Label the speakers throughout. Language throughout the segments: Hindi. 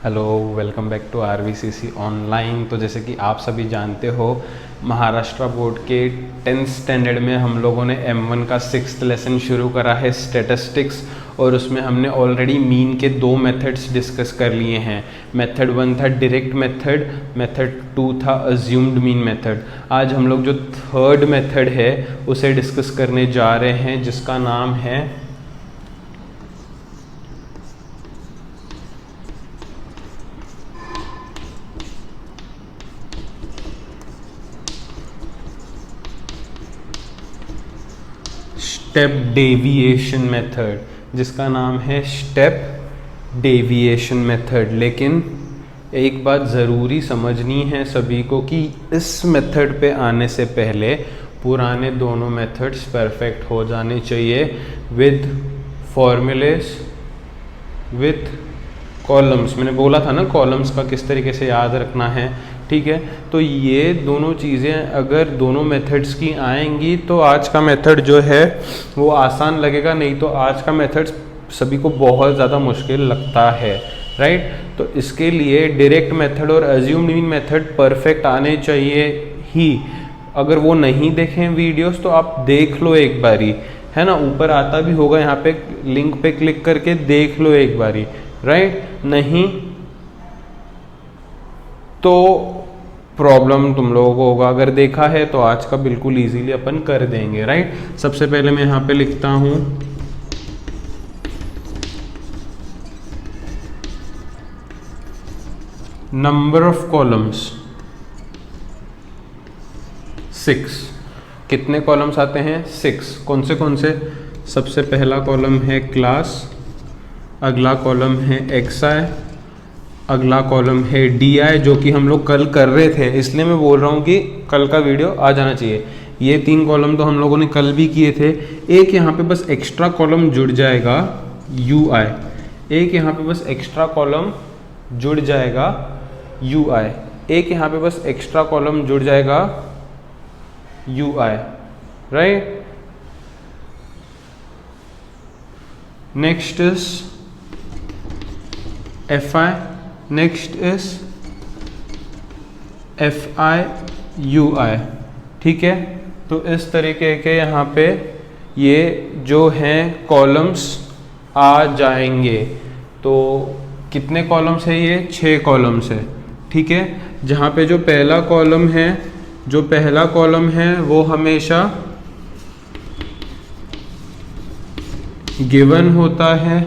Speaker 1: Hello, welcome back to RVCC online. तो जैसे कि आप सभी जानते हो, महाराष्ट्र बोर्ड के 10th स्टैंडर्ड में हम लोगों ने M1 का 6th लेसन शुरू करा है स्टैटिस्टिक्स, और उसमें हमने ऑलरेडी मीन के 2 मेथड्स डिस्कस कर लिए हैं। मेथड 1 था डायरेक्ट मेथड, मेथड 2 था अज्यूम्ड मीन मेथड। आज हम लोग जो थर्ड मेथड है उसे डिस्कस करने जा रहे हैं, जिसका नाम है स्टेप डेविएशन मेथड, जिसका नाम है स्टेप डेविएशन मेथड। लेकिन एक बात ज़रूरी समझनी है सभी को कि इस मेथड पे आने से पहले पुराने दोनों मेथड्स परफेक्ट हो जाने चाहिए, विद फॉर्मूलेस, विथ कॉलम्स। मैंने बोला था ना कॉलम्स का किस तरीके से याद रखना है, ठीक है। तो ये दोनों चीज़ें अगर दोनों मेथड्स की आएंगी तो आज का मेथड जो है वो आसान लगेगा, नहीं तो आज का मेथड सभी को बहुत ज़्यादा मुश्किल लगता है, राइट। तो इसके लिए डायरेक्ट मेथड और अज्यूम्ड मीन मेथड परफेक्ट आने चाहिए ही। अगर वो नहीं देखें वीडियोस तो आप देख लो एक बारी, है ना, ऊपर आता भी होगा, यहाँ पे लिंक पे क्लिक करके देख लो एक बारी, राइट। नहीं तो प्रॉब्लम तुम लोगों को होगा, अगर देखा है तो आज का बिल्कुल इजीली अपन कर देंगे, राइट। सबसे पहले मैं यहाँ पे लिखता हूँ नंबर ऑफ कॉलम्स 6। कितने कॉलम्स आते हैं? 6। कौन से? सबसे पहला कॉलम है क्लास, अगला कॉलम है XI, अगला कॉलम है DI, जो कि हम लोग कल कर रहे थे, इसलिए मैं बोल रहा हूँ कि कल का वीडियो आ जाना चाहिए। ये 3 कॉलम तो हम लोगों ने कल भी किए थे। एक यहाँ पे बस एक्स्ट्रा कॉलम जुड़ जाएगा UI, एक यहाँ पे बस एक्स्ट्रा कॉलम जुड़ जाएगा UI, एक यहाँ पे बस एक्स्ट्रा कॉलम जुड़ जाएगा UI, right. Next is FI, next is FI UI, ठीक है। तो इस तरीके के यहाँ पे ये जो हैं कॉलम्स आ जाएंगे। तो कितने कॉलम्स है? ये 6 कॉलम्स है, ठीक है। जहाँ पे जो पहला कॉलम है वो हमेशा गिवन होता है,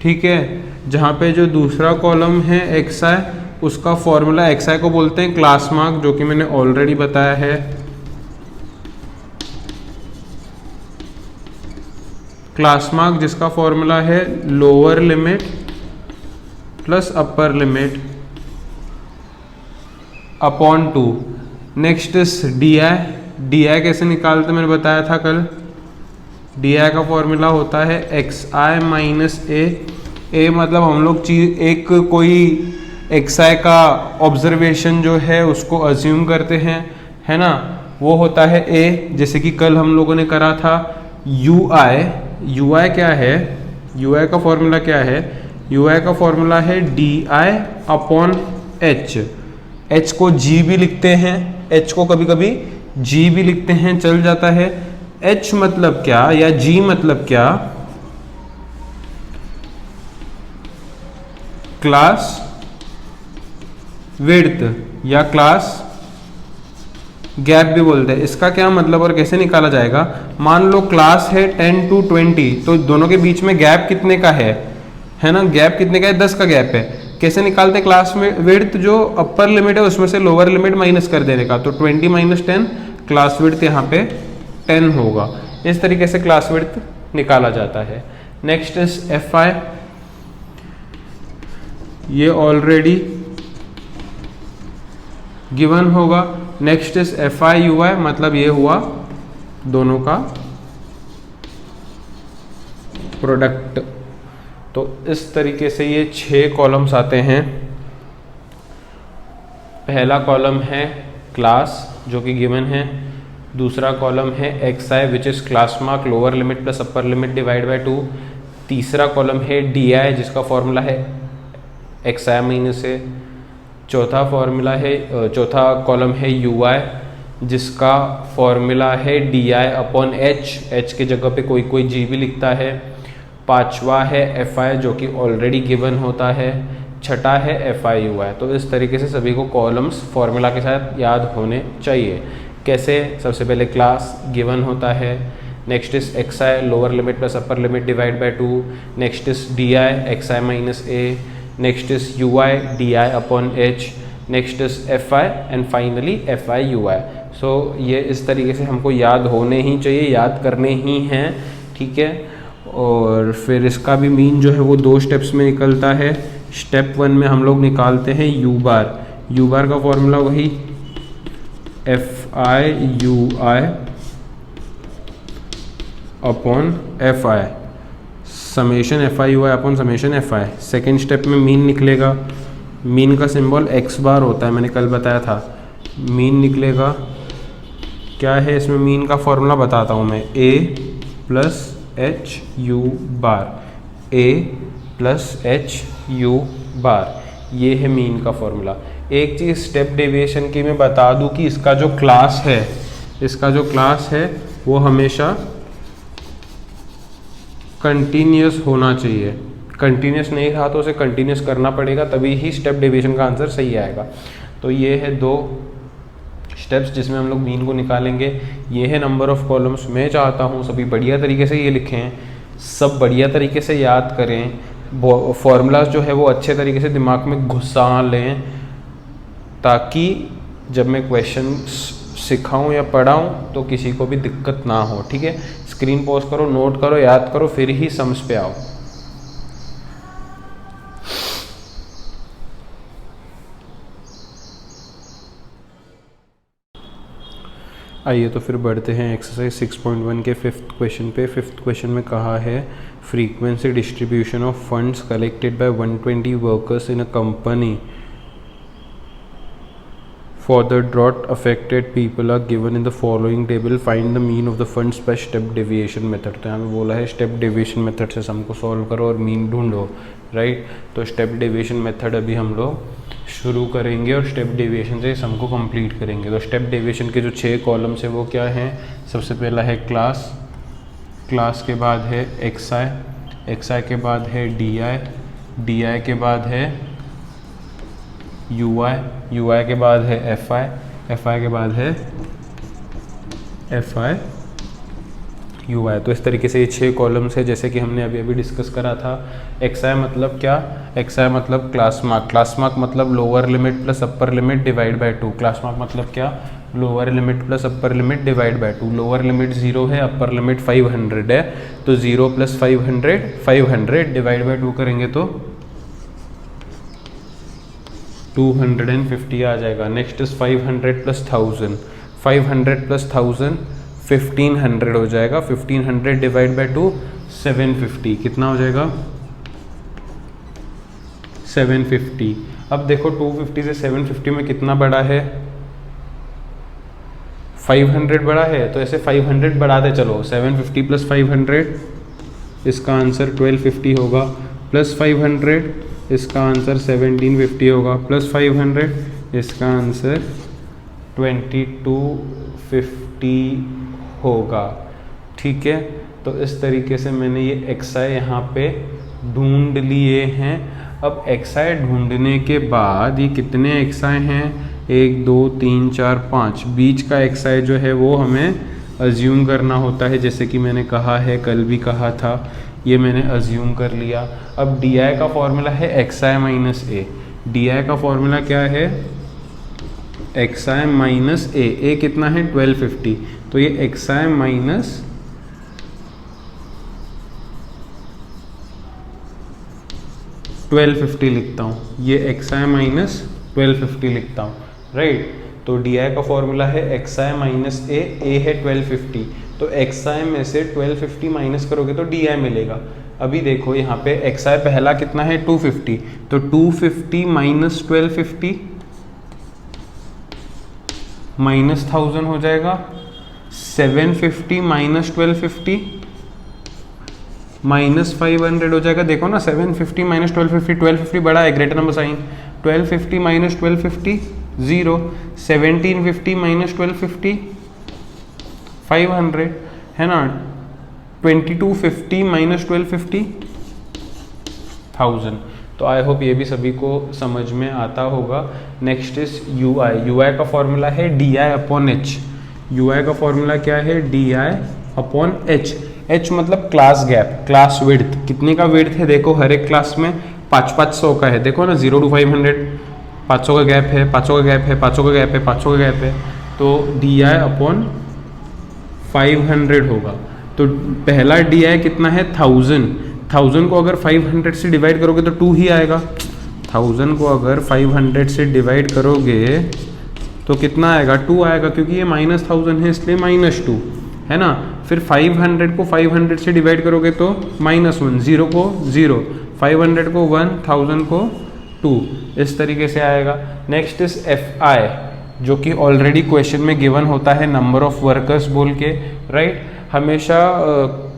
Speaker 1: ठीक है। जहाँ पे जो दूसरा कॉलम है XI, उसका फॉर्मूला, XI को बोलते हैं क्लास मार्क, जो कि मैंने ऑलरेडी बताया है। क्लास मार्क जिसका फॉर्मूला है lower limit plus upper limit upon 2। Next is DI कैसे निकालते मैंने बताया था कल। DI का फॉर्मूला होता है XI माइनस A मतलब हम लोग एक कोई XI का ऑब्जर्वेशन जो है उसको अज्यूम करते हैं, है ना, वो होता है A। जैसे कि कल हम लोगों ने करा था UI क्या है? UI का फॉर्मूला क्या है? UI का फॉर्मूला है DI अपॉन H को G भी लिखते हैं, H को कभी कभी G भी लिखते हैं, चल जाता है। H मतलब क्या या G मतलब क्या? क्लास विड्थ या क्लास गैप भी बोलते हैं। इसका क्या मतलब और कैसे निकाला जाएगा? मान लो क्लास है 10 to 20, तो दोनों के बीच में गैप कितने का है ना, गैप कितने का है? 10 का गैप है। कैसे निकालते हैं? क्लास विड्थ जो अपर लिमिट है उसमें से लोअर लिमिट माइनस कर देने का, तो 20 माइनस 10, क्लास विड्थ यहाँ पे 10 होगा। इस तरीके से क्लास विड्थ निकाला जाता है। नेक्स्ट इज FI, ये ऑलरेडी गिवन होगा। नेक्स्ट इज FI UI, मतलब ये हुआ दोनों का प्रोडक्ट। तो इस तरीके से ये 6 कॉलम्स आते हैं। पहला कॉलम है क्लास जो कि गिवन है, दूसरा कॉलम है XI which is class mark lower limit plus upper limit divide by 2, तीसरा कॉलम है DI जिसका फॉर्मूला है एक्स आई माइनस ए। चौथा फॉर्मूला है, चौथा कॉलम है यू आई, जिसका फॉर्मूला है D I upon H, H के जगह पे कोई कोई जी भी लिखता है। पांचवा है एफ आई जो कि ऑलरेडी गिवन होता है। छठा है एफ आई यू आई। तो इस तरीके से सभी को कॉलम्स फॉर्मूला के साथ याद होने चाहिए। कैसे? सबसे पहले क्लास गिवन होता है, next is X I lower limit plus upper limit divide by 2, next is D I X I minus A, next is U I D I upon H, next is F I and finally F I U I. So ये इस तरीके से हमको याद होने ही चाहिए, याद करने ही हैं, ठीक है। और फिर इसका भी मीन जो है वो 2 स्टेप्स में निकलता है। स्टेप 1 में हम लोग निकालते हैं यू बार। यू बार का फॉर्मूला वही F I U I upon F I, summation F I U I upon summation F I. Second step में मीन निकलेगा। मीन का सिंबल एक्स बार होता है, मैंने कल बताया था। मीन निकलेगा, क्या है इसमें मीन का फॉर्मूला बताता हूँ मैं, ए प्लस एच यू बार, ए प्लस एच यू बार, ये है मीन का फॉर्मूला। एक चीज़ स्टेप डेविएशन की मैं बता दूं कि इसका जो क्लास है, इसका जो क्लास है वो हमेशा कंटिन्यूस होना चाहिए। कंटिन्यूस नहीं रहा तो उसे कंटिन्यूस करना पड़ेगा, तभी ही स्टेप डेविएशन का आंसर सही आएगा। तो ये है 2 स्टेप्स जिसमें हम लोग मीन को निकालेंगे। ये है नंबर ऑफ कॉलम्स। मैं चाहता हूँ सभी बढ़िया तरीके से ये लिखें, सब बढ़िया तरीके से याद करें, फॉर्मूलाज जो है वो अच्छे तरीके से दिमाग में घुसा लें, ताकि जब मैं क्वेश्चन सिखाऊं या पढ़ाऊं तो किसी को भी दिक्कत ना हो, ठीक है। स्क्रीन पॉज करो, नोट करो, याद करो, फिर ही समझ पे आओ। आइए तो फिर बढ़ते हैं एक्सरसाइज 6.1 के 5th क्वेश्चन पे। 5th क्वेश्चन में कहा है frequency distribution of funds collected by 120 workers in a company for the drought affected people are given in the following table, find the mean of the funds by step deviation method. तो यहाँ पे बोला है स्टेप डेविएशन मेथड से सम को सॉल्व करो और मीन ढूंढो, राइट। तो स्टेप डेविएशन मेथड अभी हम लोग शुरू करेंगे और स्टेप डेविएशन से सम को कंप्लीट करेंगे। तो स्टेप डेविएशन के जो 6 कॉलम्स है वो क्या हैं? सबसे पहला है क्लास, क्लास के बाद है एक्स आई, एक्स आई के बाद है डी आई, डी आई के बाद है यू आई, यू आई के बाद है एफ आई, एफ आई के बाद है एफ आई यू आई। तो इस तरीके से ये 6 कॉलम्स है, जैसे कि हमने अभी अभी डिस्कस करा था। एक्स आई मतलब क्या? एक्स आई मतलब क्लास मार्क, क्लास मार्क मतलब lower limit plus upper limit divide by 2। Class mark मतलब क्या? Lower limit plus upper limit divide by 2। Lower limit 0 है, अपर लिमिट 500 है, तो 0 प्लस 500 500 डिवाइड बाय 2 करेंगे तो 250 आ जाएगा। नेक्स्ट इज 500 प्लस 1000, 500 प्लस 1000 1500 हो जाएगा। 1500 डिवाइड बाय 2 750, कितना हो जाएगा? 750। अब देखो 250 से 750 में कितना बड़ा है? 500 बड़ा है, तो ऐसे 500 बढ़ाते चलो। 750 प्लस 500 इसका आंसर 1250 होगा, प्लस 500 इसका आंसर 1750 होगा, प्लस 500 इसका आंसर 2250 होगा, ठीक है। तो इस तरीके से मैंने ये एक्सआई यहाँ पे ढूंढ लिए हैं। अब एक्सआई ढूंढने के बाद ये कितने एक्सआई हैं? 1 2 3 4 5। बीच का एक्सआई जो है वो हमें अज्यूम करना होता है, जैसे कि मैंने कहा है, कल भी कहा था, ये मैंने अज्यूम कर लिया। अब डी आई का फॉर्मूला है x I minus A. D I का फॉर्मूला क्या है? एक्स आई माइनस ए। ए कितना है? 1250। तो ये एक्स आई माइनस 1250 लिखता हूँ, ये एक्स आई माइनस 1250 लिखता हूँ, राइट। तो डी आई का फॉर्मूला है एक्स आई माइनस ए, ए है 1250, तो एक्स आई में से 1250 माइनस करोगे तो डी आई मिलेगा। अभी देखो यहाँ पे एक्स आई पहला कितना है? 250, तो 250 माइनस 1250 माइनस 1000 हो जाएगा। 750 माइनस 1250 -500 हो जाएगा। देखो ना 750 माइनस 1250, 1250 बड़ा है, greater number sign, 1250 minus 1250 0, 1750 minus 1250 500 है ना, 2250 माइनस 1250 1000। तो आई होप ये भी सभी को समझ में आता होगा। Next is U I. U I का फॉर्मूला है D I upon H. U I का फॉर्मूला क्या है, D I upon H. H मतलब क्लास गैप, क्लास विड्थ, कितने का विड्थ है देखो, हर एक क्लास में 500 का है, देखो ना 0 to 500 500 का गैप है, 500 का गैप है, 500 का गैप है, 500 का गैप है, तो डी आई अपॉन 500 होगा। तो पहला डी आई कितना है 1000 को अगर 500 से डिवाइड करोगे तो 2 ही आएगा। 1000 को अगर 500 से डिवाइड करोगे तो कितना आएगा, 2 आएगा, क्योंकि ये -1000 है इसलिए -2 है ना। फिर 500 को 500 से डिवाइड करोगे तो -1, 0 को 0, 500 को 1, 1000 को 2, इस तरीके से आएगा। नेक्स्ट इज एफ आई, जो कि ऑलरेडी क्वेश्चन में गिवन होता है नंबर ऑफ वर्कर्स बोल के, राइट। हमेशा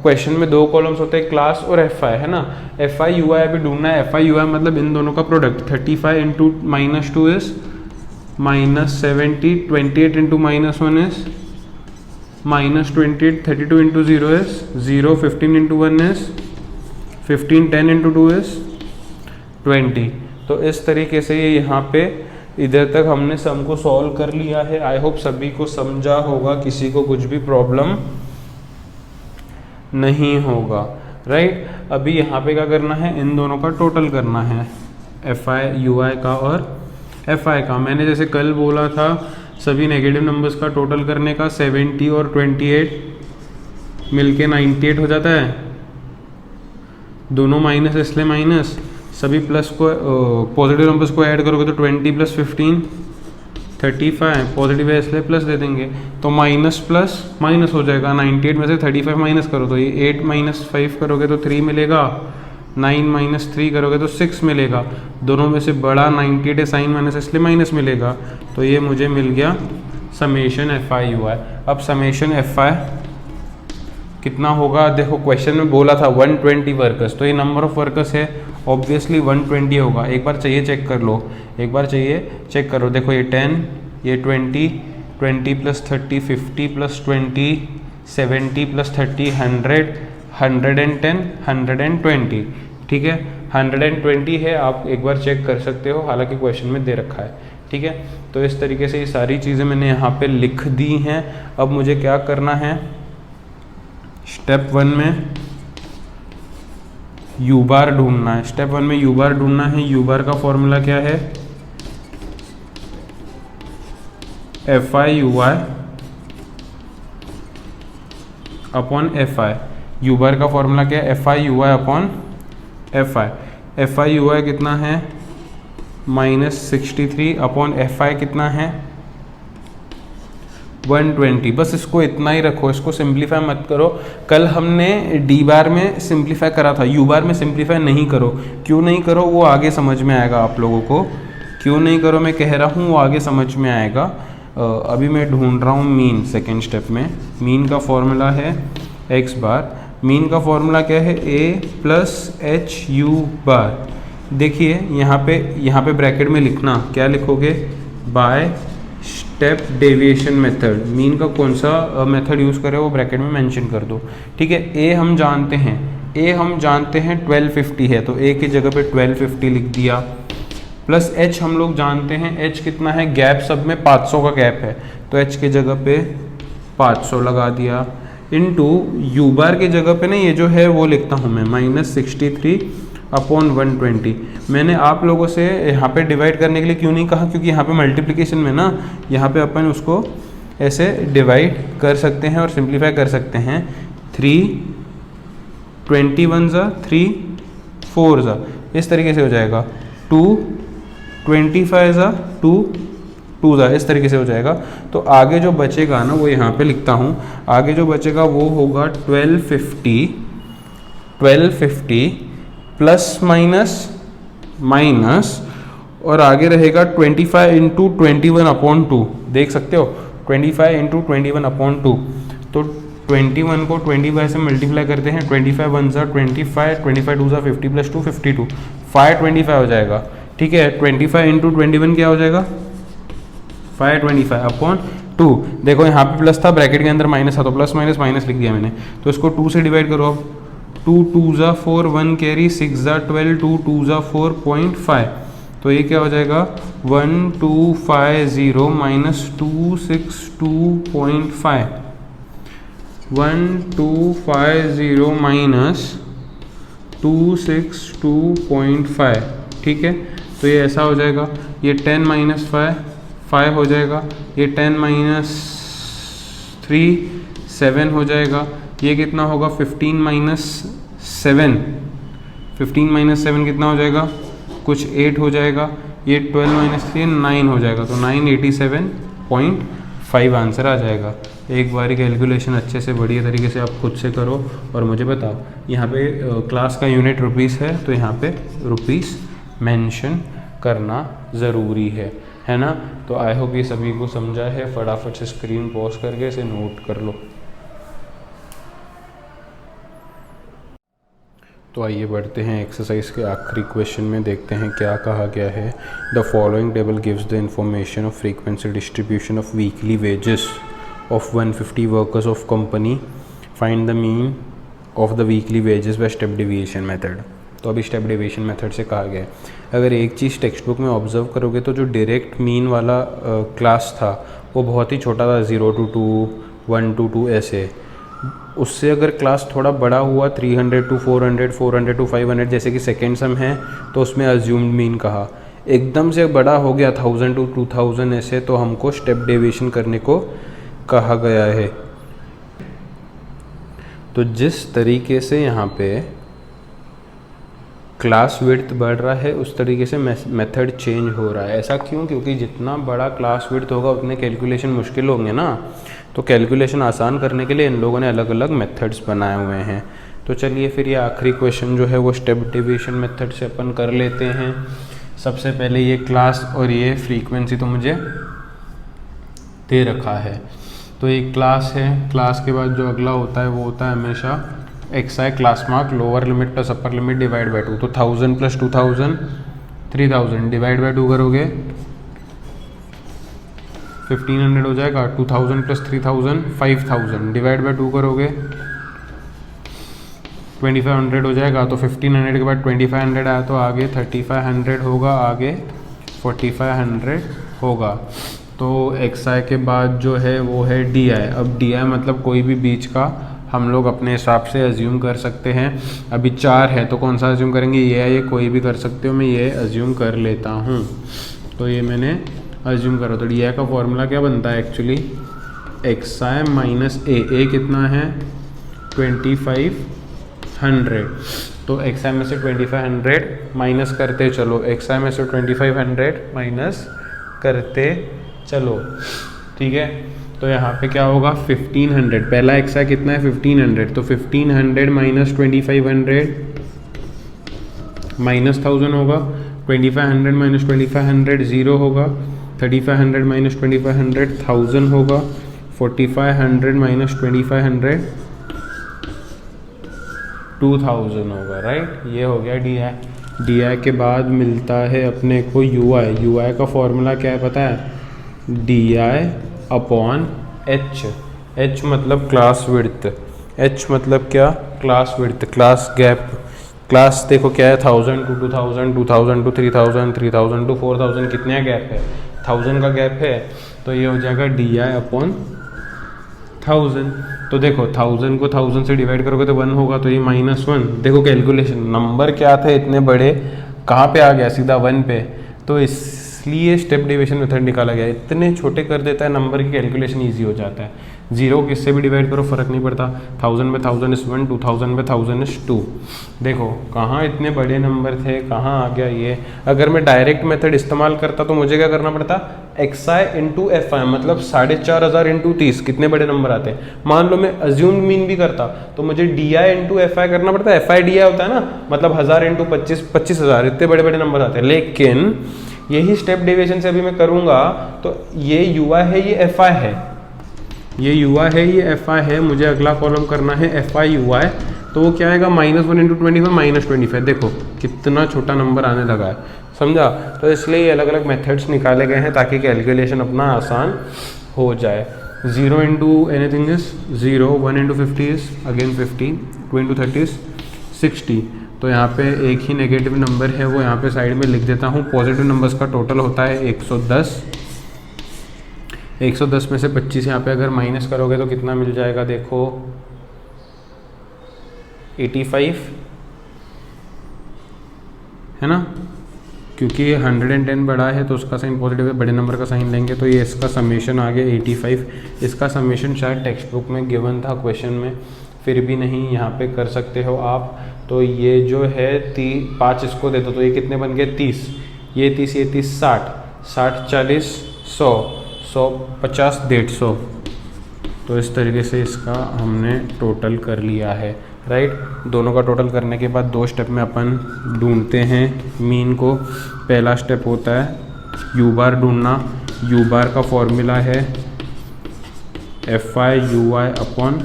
Speaker 1: क्वेश्चन में 2 कॉलम्स होते हैं, क्लास और एफ आई, है ना। एफ आई यू आई अभी ढूंढना है। एफ आई यू आई मतलब इन दोनों का product. 35 into -2 is -70, 28 into -1 is -28, 32 into 0 is 0, 15 into 1 is 15, 10 into 2 is 20। तो इस तरीके से ये यहाँ पे इधर तक हमने सम को सॉल्व कर लिया है। आई होप सभी को समझा होगा, किसी को कुछ भी प्रॉब्लम नहीं होगा, राइट। अभी यहाँ पे क्या करना है, इन दोनों का टोटल करना है, एफ आई यू आई का और एफ आई का। मैंने जैसे कल बोला था सभी नेगेटिव नंबर्स का टोटल करने का, 70 और 28 मिलके 98 हो जाता है, दोनों माइनस इसलिए माइनस, सभी प्लस को पॉजिटिव नंबर्स को ऐड करोगे तो 20 + 15 35, पॉजिटिव है इसलिए प्लस दे देंगे, तो माइनस प्लस माइनस हो जाएगा। 98 में से 35 माइनस करो तो ये 8 - 5 करोगे तो 3 मिलेगा, 9 - 3 करोगे तो 6 मिलेगा। दोनों में से बड़ा 98 है, साइन माइनस इसलिए माइनस मिलेगा, तो ये मुझे मिल गया समेशन एफ आई यू आई। अब समेशन एफ आई कितना होगा, देखो क्वेश्चन में बोला था 120 वर्कर्स, तो ये नंबर ऑफ वर्कर्स है, ऑब्वियसली 120 होगा। एक बार चाहिए चेक कर लो, एक बार चाहिए चेक करो। देखो ये 10, ये 20, 20 + 30 50 + 20 70 + 30 100, 110 120, ठीक है। 120 है, आप एक बार चेक कर सकते हो, हालांकि क्वेश्चन में दे रखा है, ठीक है। तो इस तरीके से ये सारी चीज़ें मैंने यहाँ पे लिख दी हैं। अब मुझे क्या करना है, स्टेप 1 में यू बार ढूंढना है। स्टेप 1 में यू बार ढूंढना है। यू बार का फॉर्मूला क्या है, F I U I upon F I. U bar का फॉर्मूला क्या है, F I U I upon F I. F I U I कितना है, -63 अपॉन एफ आई कितना है 120। बस इसको इतना ही रखो, इसको सिंप्लीफाई मत करो। कल हमने डी बार में सिंप्लीफाई करा था, यू बार में सिंप्लीफाई नहीं करो। क्यों नहीं करो वो आगे समझ में आएगा आप लोगों को, क्यों नहीं करो मैं कह रहा हूँ, वो आगे समझ में आएगा। अभी मैं ढूंढ रहा हूँ मीन। सेकेंड स्टेप में मीन का फॉर्मूला है एक्स बार। मीन का फॉर्मूला क्या है, a + HU बार। देखिए यहाँ पे ब्रैकेट में लिखना, क्या लिखोगे, bye step deviation method. Mean का कौन सा मेथड यूज़ करें वो ब्रैकेट में मेंशन कर दो, ठीक है। ए हम जानते हैं 1250 है, तो ए की जगह पे 1250 लिख दिया, प्लस एच हम लोग जानते हैं, एच कितना है, गैप सब में 500 का गैप है, तो एच की जगह पे 500 लगा दिया, इनटू यू बार की जगह पे ना ये जो है वो लिखता हूँ मैं -63 अपॉन 120। मैंने आप लोगों से यहाँ पे डिवाइड करने के लिए क्यों नहीं कहा, क्योंकि यहाँ पे मल्टीप्लिकेशन में ना यहाँ पे अपन उसको ऐसे डिवाइड कर सकते हैं और सिंप्लीफाई कर सकते हैं। 3 21 ज़ा 3 4 ज़ा, इस तरीके से हो जाएगा। 2 25 ज़ा 2 2 ज़ा, इस तरीके से हो जाएगा। तो आगे जो बचेगा ना वो यहाँ पे लिखता हूँ, आगे जो बचेगा वो होगा 1250 प्लस माइनस और आगे रहेगा 25 × 21/2। देख सकते हो 25 × 21/2, तो 21 को 25 से मल्टीप्लाई करते हैं, 25 वन ज़ा 25, 25 टू ज़ा 50 प्लस 2 52, 525 हो जाएगा। ठीक है, 25 इंटू 21 क्या हो जाएगा 525 अपॉन 2। देखो यहाँ पे प्लस था, ब्रैकेट के अंदर माइनस था तो प्लस माइनस माइनस लिख दिया मैंने, तो इसको 2 से डिवाइड करो अब। 2 टू ज़ा 4, 1 कैरी, 6 ज़ा 12, 2 टू ज़ा 4.5, तो ये क्या हो जाएगा 1250 माइनस 262.5, 1250 माइनस 262.5। ठीक है, तो ये ऐसा हो जाएगा, ये 10 माइनस 5 हो जाएगा, ये 10 माइनस 3 7 हो जाएगा, ये कितना होगा 15 माइनस 7, 15 माइनस 7 कितना हो जाएगा कुछ 8 हो जाएगा, ये 12 माइनस 3 9 हो जाएगा, तो 987.5 आंसर आ जाएगा। एक बारी कैलकुलेशन अच्छे से बढ़िया तरीके से आप खुद से करो और मुझे बताओ। यहाँ पे क्लास का यूनिट रुपीस है तो यहाँ पे रुपीस मेंशन करना ज़रूरी है ना। तो आई होप ये सभी को समझा है। फटाफट से स्क्रीन पॉज करके इसे नोट कर लो। तो आइए बढ़ते हैं एक्सरसाइज के आखिरी क्वेश्चन में, देखते हैं क्या कहा गया है। The following table gives the information of frequency distribution of weekly wages of 150 workers of company. Find the mean of the weekly wages by step deviation method. तो अभी स्टेप डेविएशन मेथड से कहा गया है। अगर एक चीज़ टेक्स्ट बुक में ऑब्जर्व करोगे तो जो डायरेक्ट मीन वाला क्लास था वो बहुत ही छोटा था, 0 to 2, 1 to 2 ऐसे। उससे अगर क्लास थोड़ा बड़ा हुआ 300 to 400, 400 to 500 जैसे कि सेकेंड सम है तो उसमें अज्यूम्ड मीन कहा। एकदम से बड़ा हो गया 1000 to 2000 ऐसे, तो हमको स्टेप डेविएशन करने को कहा गया है। तो जिस तरीके से यहाँ पे क्लास विड्थ बढ़ रहा है उस तरीके से मेथड चेंज हो रहा है। ऐसा क्यों? क्योंकि जितना बड़ा क्लास विड्थ होगा उतने कैलकुलेशन मुश्किल होंगे ना। तो कैलकुलेशन आसान करने के लिए इन लोगों ने अलग अलग मेथड्स बनाए हुए हैं। तो चलिए फिर ये आखिरी क्वेश्चन जो है वो स्टेप डेविएशन मेथड से अपन कर लेते हैं। सबसे पहले ये क्लास और ये फ्रीक्वेंसी तो मुझे दे रखा है। तो एक क्लास है, क्लास के बाद जो अगला होता है वो होता है हमेशा x class mark lower limit plus upper limit divide by 2। तो 1000 प्लस 2000 3000 डिवाइड बाई 2 करोगे 1500 हो जाएगा। 2000 प्लस 3000 5000 डिवाइड बाई 2 करोगे 2500 हो जाएगा। तो 1500 के बाद 2500 आया तो आगे 3500 होगा, आगे 4500 होगा। तो एक्स आई के बाद जो है वो है डी आई। अब डी आई मतलब कोई भी बीच का हम लोग अपने हिसाब से अज्यूम कर सकते हैं। अभी 4 है तो कौन सा अज्यूम करेंगे, ये है, ये कोई भी कर सकते हो, मैं ये अज्यूम कर लेता हूँ। तो ये मैंने अज्यूम करा। तो डी आई का फॉर्मूला क्या बनता है एक्चुअली, एक्स आई माइनस ए कितना है 2500। तो एक्स आई में से 2500 माइनस करते चलो, एक्स आई में से 2500 माइनस करते चलो, ठीक है। तो यहाँ पे क्या होगा 1500, पहला एक्स आई कितना है 1500, तो 1500 माइनस 2500 माइनस 1000 होगा। 2500 माइनस 2500 0 होगा। 3500 माइनस 2500 1000 होगा। 4500 माइनस 2500 2000 होगा, राइट। ये हो गया डी आई। डी आई के बाद मिलता है अपने को यू आई। यू आई का फॉर्मूला क्या है पता है, D I upon H. H मतलब क्लास विड्थ, एच मतलब क्या, class width, class gap. Class देखो क्या है 1000 to 2000, 2000 to 3000, 3000 to 4000, कितने गैप है 1000 का गैप है। तो ये हो जाएगा डी आई अपॉन 1000। तो देखो 1000 को 1000 से डिवाइड करोगे तो 1 होगा, तो ये -1। देखो कैलकुलेशन नंबर क्या थे इतने बड़े, कहाँ पे आ गया सीधा 1 पे। तो इसलिए स्टेप डेविएशन मेथड निकाला गया। इतने छोटे कर देता है नंबर की कैलकुलेशन ईजी हो जाता है। 0 किससे भी डिवाइड करो फ़र्क नहीं पड़ता। 1000 में 1000 इज़ 1, 2000 में 1000 इज़ 2। देखो कहाँ इतने बड़े नंबर थे, कहाँ आ गया ये। अगर मैं डायरेक्ट मेथड इस्तेमाल करता तो मुझे क्या करना पड़ता, x I into F I, मतलब 4500 इंटू 30, कितने बड़े नंबर आते हैं। मान लो मैं अज्यूम्ड मीन भी करता तो मुझे D I into F I करना पड़ता है। एफ आई डी आई होता है ना, मतलब 1000 इंटू 25, 25000, इतने बड़े बड़े नंबर आते हैं। लेकिन यही स्टेप डेविएशन से अभी मैं करूँगा तो ये यू आई है, ये एफ आई है, ये यू आई है, ये एफ आई है, मुझे अगला कॉलम करना है एफ आई यू आई, तो वो क्या आएगा -1 × 25 -25। देखो कितना छोटा नंबर आने लगा है, समझा। तो इसलिए ये अलग अलग मेथड्स निकाले गए हैं ताकि कैलकुलेशन अपना आसान हो जाए। 0 × anything is 0, 1 × 50 is again 50, 2 × 30 is 60। तो यहाँ पे एक ही नेगेटिव नंबर है, वो यहाँ पे साइड में लिख देता हूँ। पॉजिटिव नंबर्स का टोटल होता है 110। 110 में से 25 यहाँ पे अगर माइनस करोगे तो कितना मिल जाएगा, देखो 85, है ना, क्योंकि 110 बड़ा है तो उसका साइन पॉजिटिव है, बड़े नंबर का साइन लेंगे तो ये इसका समेशन आ गया 85। इसका समेशन शायद टेक्स्ट बुक में गिवन था क्वेश्चन में, फिर भी नहीं यहाँ पे कर सकते हो आप। तो ये जो है 5 इसको दे दो तो ये कितने बन गए 30, ये 30, ये 30, 60, 60, 40, 100, 100, 50, 150। तो इस तरीके से इसका हमने टोटल कर लिया है, राइट। दोनों का टोटल करने के बाद 2 स्टेप में अपन ढूंढते हैं मीन को। पहला स्टेप होता है यू बार ढूंढना। यू बार का फॉर्मूला है F I U I upon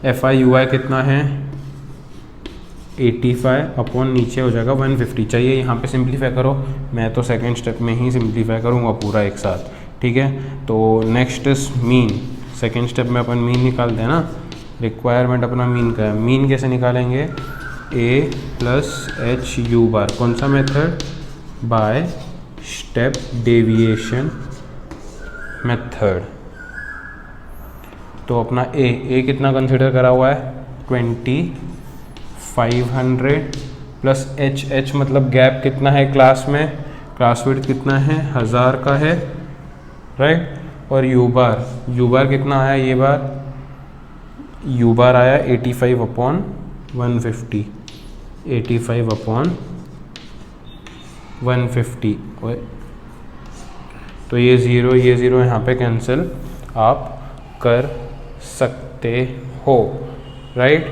Speaker 1: F I U I कितना है 85 अपॉन नीचे हो जाएगा 150। चाहिए यहाँ पे सिंप्लीफाई करो, मैं तो सेकेंड स्टेप में ही सिंप्लीफाई करूँगा पूरा एक साथ, ठीक है। तो next is mean. Second step में अपन मीन निकालते हैं ना, रिक्वायरमेंट अपना मीन का है। मीन कैसे निकालेंगे, a + h u बार। कौन सा method, bye step deviation method. तो अपना a कितना कंसिडर करा हुआ है 2500 प्लस h मतलब गैप कितना है क्लास में, क्लास विड्थ कितना है 1000 का है, राइट। और u बार कितना आया, ये बार u बार आया 85 अपॉन 150, 85 अपॉन 150। तो ये ज़ीरो यहाँ पे कैंसिल आप कर सकते हो, राइट।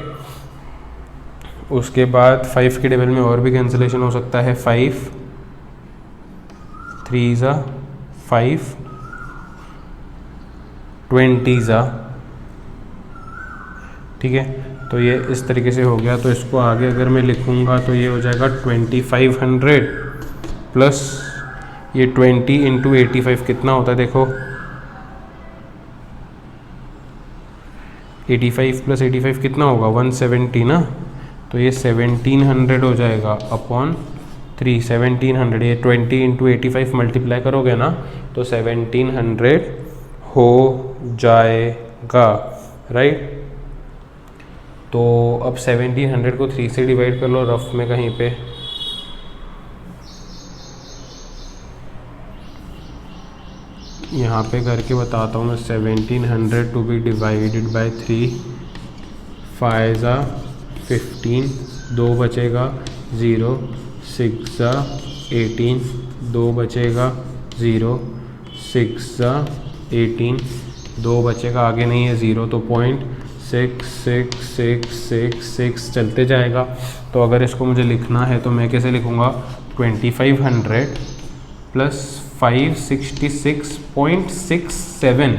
Speaker 1: उसके बाद 5 के टेबल में और भी कैंसिलेशन हो सकता है। 5 3 ज़ा 5, 20 ज़ा, ठीक है। तो ये इस तरीके से हो गया। तो इसको आगे अगर मैं लिखूँगा तो ये हो जाएगा 2500 प्लस ये 20 × 85 कितना होता है, देखो 85 + 85 कितना होगा 170 ना। तो ये 1700 हो जाएगा अपॉन 3, 1700। ये 20 × 85 मल्टीप्लाई करोगे ना तो 1700 हो जाएगा, राइट। तो अब 1700 को 3 से डिवाइड कर लो रफ में कहीं पे। यहाँ पे करके बताता हूँ मैं। 1700 टू बी डिवाइडेड बाय 3, 5 ज़ा 15, 2 बचेगा 0, 6 ज़ा 18, 2 बचेगा 0, 6 ज़ा 18, 2 बचेगा, आगे नहीं है 0 तो 0.666666 चलते जाएगा। तो अगर इसको मुझे लिखना है तो मैं कैसे लिखूँगा 2500 प्लस 566.67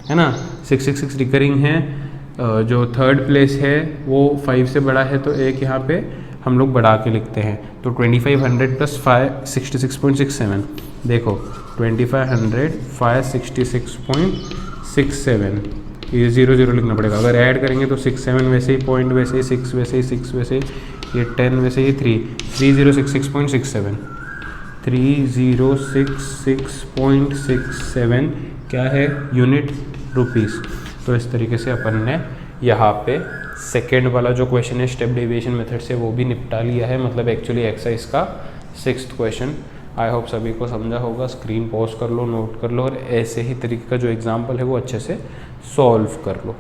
Speaker 1: है ना। 666 रिकरिंग है, जो थर्ड प्लेस है वो 5 से बड़ा है तो एक यहाँ पे हम लोग बढ़ा के लिखते हैं। तो 2500 प्लस 566.67, देखो 2500 566.67, ये 00 लिखना पड़ेगा। अगर ऐड करेंगे तो 6 7 वैसे ही, पॉइंट वैसे ही, 6 वैसे ही, 6 वैसे ही, ये 10 वैसे ही, 3066.67, 3066.67 क्या है यूनिट रुपीस। तो इस तरीके से अपन ने यहाँ पे सेकेंड वाला जो क्वेश्चन है स्टेप डेविएशन मेथड से वो भी निपटा लिया है, मतलब एक्चुअली एक्सरसाइज का 6th क्वेश्चन। आई होप सभी को समझा होगा। स्क्रीन पॉज कर लो, नोट कर लो और ऐसे ही तरीके का जो एग्जाम्पल है वो अच्छे से सॉल्व कर लो।